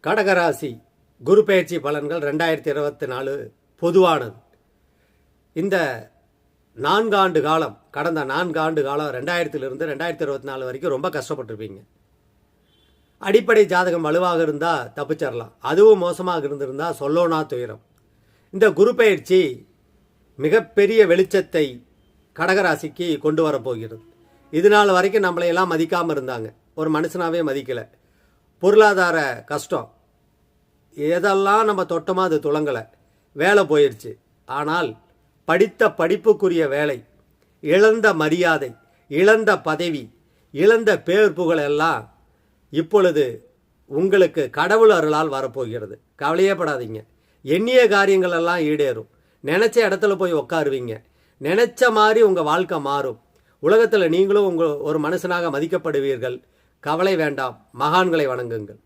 கடகராசி குரு பெயர்ச்சி பலன்கள் 2024 பொதுவானது. இந்த 4 ஆண்டு காலம், கடந்த 4 ஆண்டு காலம் 2000 2024 வரைக்கும் ரொம்ப கஷ்டப்பட்டிருப்பீங்க. அடிப்படை ஜாதகம் வலுவாக இருந்தால் தப்பிச்சிடலாம், அதுவும் மோசமாக இருந்திருந்தால் சொல்லோனா துயரம். இந்த குரு பெயர்ச்சி மிகப்பெரிய வெளிச்சத்தை கடகராசிக்கு கொண்டு வரப்போகிறது. இது நாள் வரைக்கும் நம்மளையெல்லாம் மதிக்காமல் இருந்தாங்க, ஒரு மனுஷனாவே மதிக்கலை. பொருளாதார கஷ்டம், எதெல்லாம் நம்ம தொட்டோமோ அது துளங்கலை, வேலை போயிடுச்சு. ஆனால் படித்த படிப்புக்குரிய வேலை, இழந்த மரியாதை, இழந்த பதவி, இழந்த பேர் புகழ் எல்லாம் இப்பொழுது உங்களுக்கு கடவுள் அருளால் வரப்போகிறது. கவலையே படாதீங்க. எண்ணிய காரியங்கள் எல்லாம் ஈடேறும். நினச்ச இடத்துல போய் உட்காருவீங்க. நினச்ச மாதிரி உங்கள் வாழ்க்கை மாறும். உலகத்தில் நீங்களும் ஒரு மனுஷனாக மதிக்கப்படுவீர்கள். கவலை வேண்டாம், மகான்களை வணங்குங்கள்.